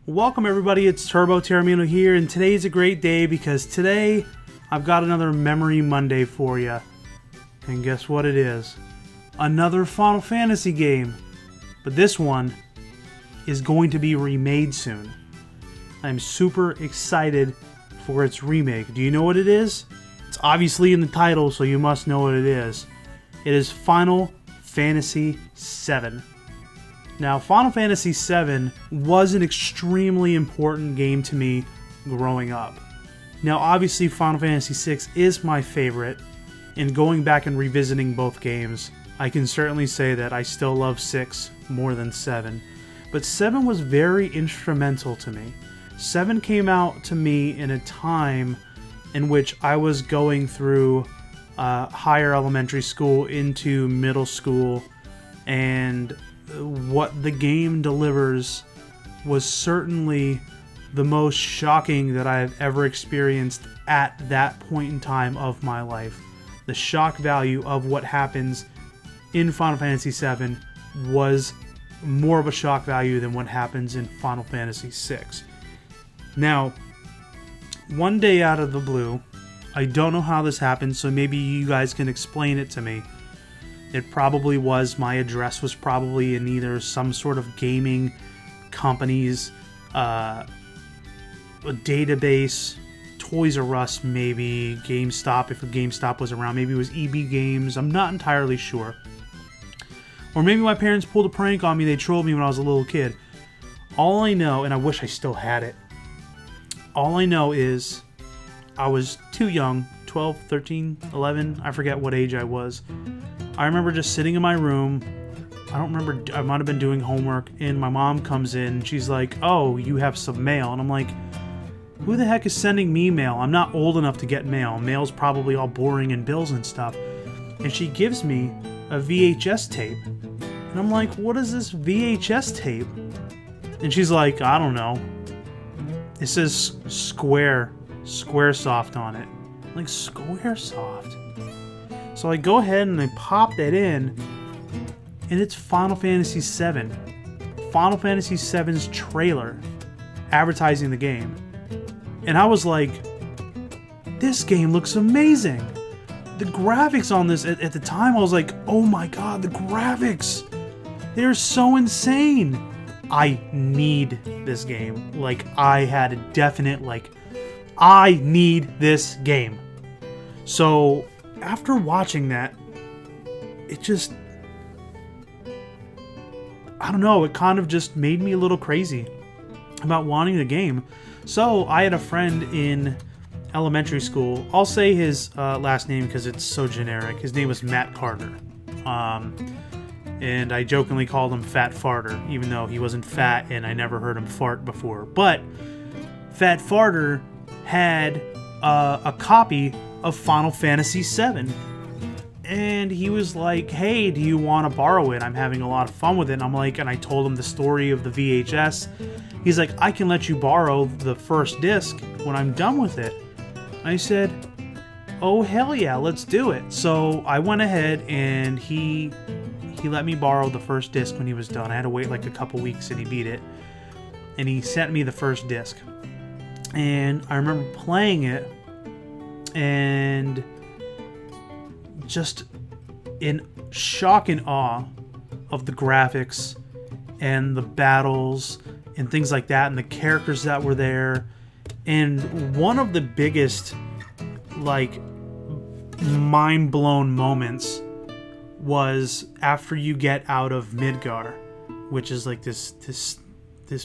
Welcome everybody, it's Taormino here, and today's a great day because today I've got another Memory Monday for you. And guess what it is? Another Final Fantasy game. But this one is going to be remade soon. I'm super excited for its remake. Do you know what it is? It's obviously in the title, so you must know what it is. It is Final Fantasy VII. Now, Final Fantasy VII was an extremely important game to me growing up. Now, obviously, Final Fantasy VI is my favorite, and going back and revisiting both games, I can certainly say that I still love 6 more than 7. But 7 was very instrumental to me. 7 came out to me in a time in which I was going through higher elementary school into middle school, and what the game delivers was certainly the most shocking that I've ever experienced at that point in time of my life. The shock value of what happens in Final Fantasy VII was more of a shock value than what happens in Final Fantasy VI. Now, one day out of the blue, I don't know how this happened, so maybe you guys can explain it to me. It probably was, my address was probably in either some sort of gaming company's a database, Toys R Us maybe, GameStop, if a GameStop was around, maybe it was EB Games, I'm not entirely sure. Or maybe my parents pulled a prank on me, they trolled me when I was a little kid. All I know, and I wish I still had it, all I know is I was too young, 12, 13, 11, I forget what age I was. I remember just sitting in my room, I don't remember, I might have been doing homework, and my mom comes in, and she's like, "Oh, you have some mail," and I'm like, who the heck is sending me mail? I'm not old enough to get mail. Mail's probably all boring and bills and stuff. And she gives me a VHS tape, and I'm like, what is this VHS tape? And she's like, I don't know. It says Squaresoft on it. I'm like, Squaresoft? So I go ahead and I pop that in, and it's Final Fantasy VII. Final Fantasy VII's trailer advertising the game. And I was like, this game looks amazing. The graphics on this, at the time, I was like, oh my god, the graphics. They're so insane. I need this game. Like, I had a definite, I need this game. So after watching that, it just, I don't know, it kind of just made me a little crazy about wanting the game. So I had a friend in elementary school, I'll say his last name because it's so generic, his name was Matt Carter, and I jokingly called him Fat Farter, even though he wasn't fat and I never heard him fart before. But Fat Farter had a copy of Final Fantasy VII, and he was like, hey, do you want to borrow it? I'm having a lot of fun with it. And I'm like, and I told him the story of the VHS. He's like, I can let you borrow the first disc when I'm done with it. I said, oh hell yeah, let's do it. So I went ahead and he let me borrow the first disc when he was done. I had to wait like a couple weeks and he beat it. And he sent me the first disc. And I remember playing it and just in shock and awe of the graphics and the battles and things like that and the characters that were there. And one of the biggest mind-blown moments was after you get out of Midgar, which is like this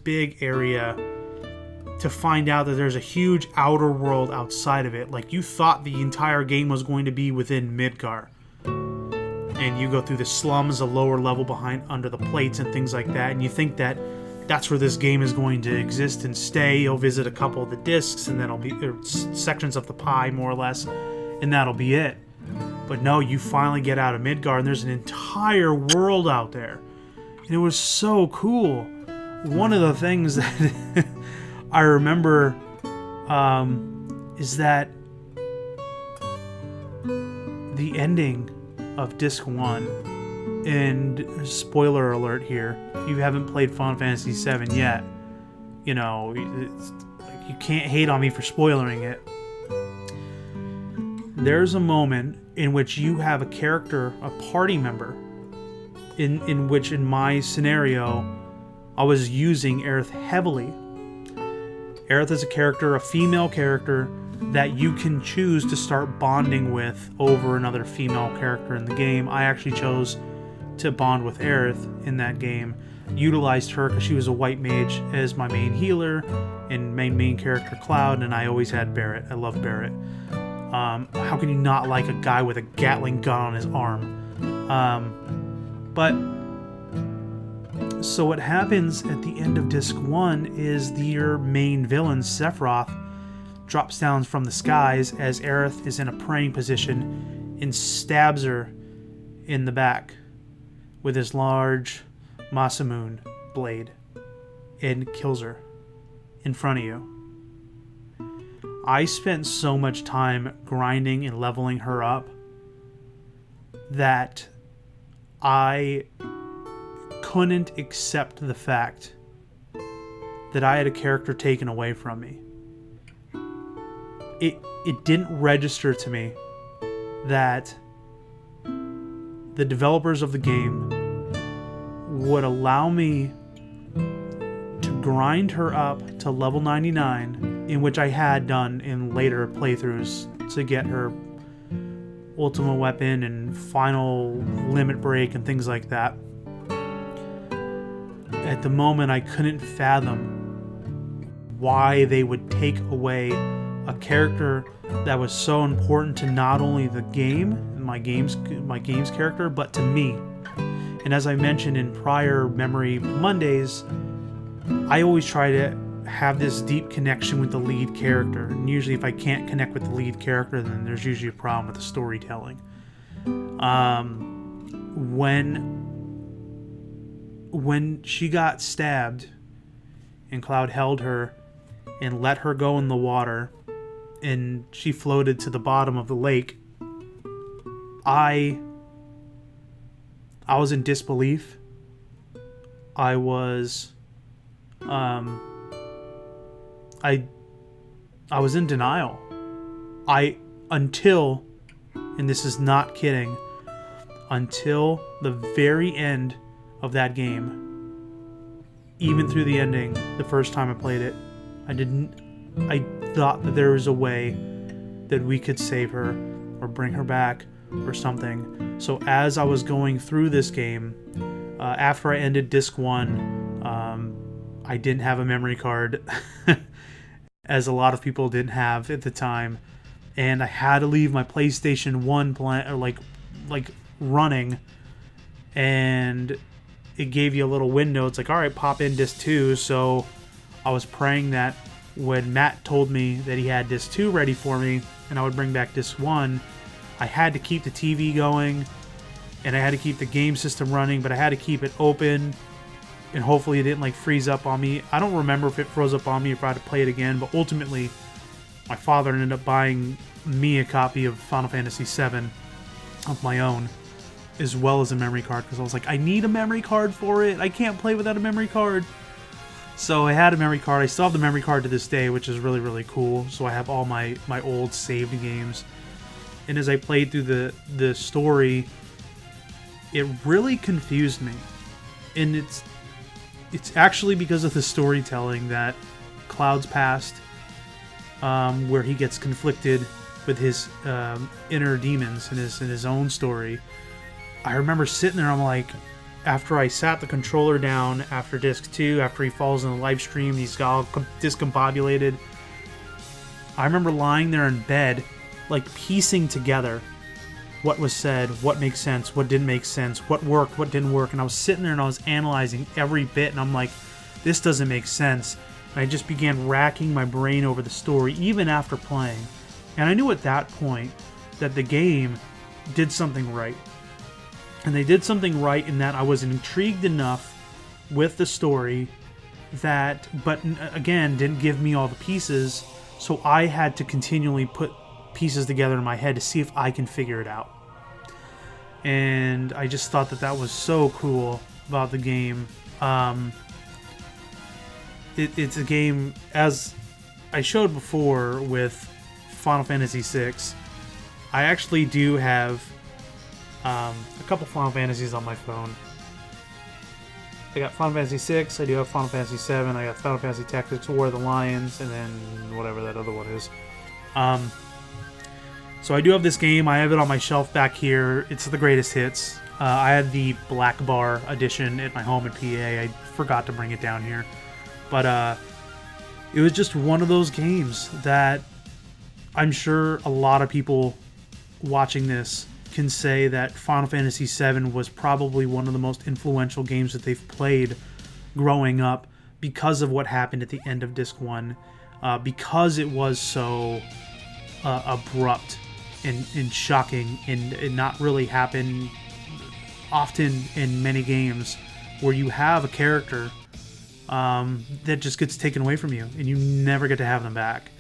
big area, to find out that there's a huge outer world outside of it. Like, you thought the entire game was going to be within Midgar. And you go through the slums, a lower level behind under the plates and things like that, and you think that that's where this game is going to exist and stay. You'll visit a couple of the discs, and then it'll be sections of the pie, more or less, and that'll be it. But no, you finally get out of Midgar, and there's an entire world out there. And it was so cool. One of the things that I remember is that the ending of Disc 1, and spoiler alert here, if you haven't played Final Fantasy VII yet, you know, you can't hate on me for spoiling it. There's a moment in which you have a character, a party member, in which in my scenario, I was using Aerith heavily. Aerith is a character, a female character, that you can choose to start bonding with over another female character in the game. I actually chose to bond with Aerith in that game. Utilized her because she was a white mage as my main healer and main character Cloud, and I always had Barret. I love Barret. How can you not like a guy with a Gatling gun on his arm? So what happens at the end of Disc 1 is your main villain, Sephiroth, drops down from the skies as Aerith is in a praying position and stabs her in the back with his large Masamune blade and kills her in front of you. I spent so much time grinding and leveling her up that I couldn't accept the fact that I had a character taken away from me. It didn't register to me that the developers of the game would allow me to grind her up to level 99, in which I had done in later playthroughs to get her ultimate weapon and final limit break and things like that. At the moment, I couldn't fathom why they would take away a character that was so important to not only the game, my game's character, but to me. And as I mentioned in prior Memory Mondays, I always try to have this deep connection with the lead character. And usually if I can't connect with the lead character, then there's usually a problem with the storytelling. When she got stabbed and Cloud held her and let her go in the water and she floated to the bottom of the lake, I was in disbelief. I was in denial. Until, and this is not kidding, until the very end of that game, even through the ending, the first time I played it, I thought that there was a way that we could save her or bring her back or something. So as I was going through this game, after I ended Disc 1, I didn't have a memory card, as a lot of people didn't have at the time, and I had to leave my PlayStation 1 running, and it gave you a little window. It's like, all right, pop in Disc 2. So I was praying that when Matt told me that he had Disc 2 ready for me and I would bring back Disc 1, I had to keep the TV going and I had to keep the game system running, but I had to keep it open and hopefully it didn't freeze up on me. I don't remember if it froze up on me if I had to play it again, but ultimately my father ended up buying me a copy of Final Fantasy VII of my own, as well as a memory card, because I was like, I need a memory card for it. I can't play without a memory card. So I had a memory card. I still have the memory card to this day, which is really, really cool. So I have all my old saved games. And as I played through the story, it really confused me. And it's actually because of the storytelling that Cloud's past, where he gets conflicted with his inner demons in his own story. I remember sitting there, I'm like, after I sat the controller down after Disc 2, after he falls in the live stream, he's got all discombobulated. I remember lying there in bed, piecing together what was said, what makes sense, what didn't make sense, what worked, what didn't work. And I was sitting there and I was analyzing every bit, and I'm like, this doesn't make sense. And I just began racking my brain over the story, even after playing. And I knew at that point that the game did something right. And they did something right in that I was intrigued enough with the story that, but again, didn't give me all the pieces, so I had to continually put pieces together in my head to see if I can figure it out. And I just thought that was so cool about the game. it's a game, as I showed before with Final Fantasy VI. I actually do have a couple Final Fantasies on my phone. I got Final Fantasy VI, I do have Final Fantasy VII, I got Final Fantasy Tactics War of the Lions, and then whatever that other one is. So I do have this game. I have it on my shelf back here. It's the greatest hits. I had the Black Bar edition at my home in PA. I forgot to bring it down here. But it was just one of those games that I'm sure a lot of people watching this can say that Final Fantasy VII was probably one of the most influential games that they've played growing up because of what happened at the end of Disc 1, because it was so abrupt and shocking and not really happen often in many games, where you have a character that just gets taken away from you and you never get to have them back.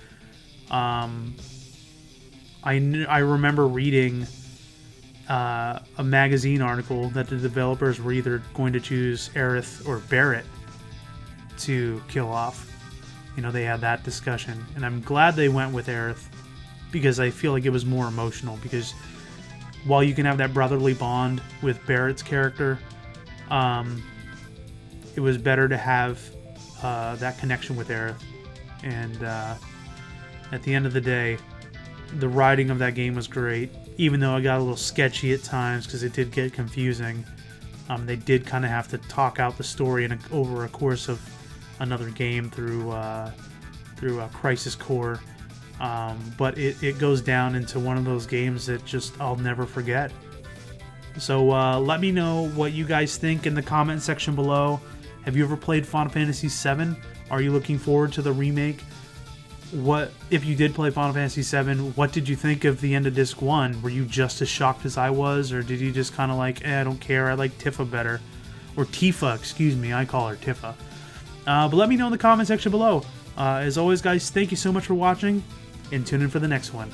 I remember reading a magazine article that the developers were either going to choose Aerith or Barret to kill off. You know, they had that discussion, and I'm glad they went with Aerith because I feel like it was more emotional, because while you can have that brotherly bond with Barrett's character, it was better to have that connection with Aerith. And at the end of the day, the writing of that game was great, even though it got a little sketchy at times because it did get confusing. They did kind of have to talk out the story over a course of another game through Crisis Core. But it goes down into one of those games that just I'll never forget. So let me know what you guys think in the comment section below. Have you ever played Final Fantasy VII? Are you looking forward to the remake? What if you did play Final Fantasy VII? What did you think of the end of Disc 1? Were you just as shocked as I was, or did you just kind of like, I don't care, I like Tifa better, or Tifa, excuse me, I call her Tifa. But let me know in the comment section below. As always, guys, thank you so much for watching, and tune in for the next one.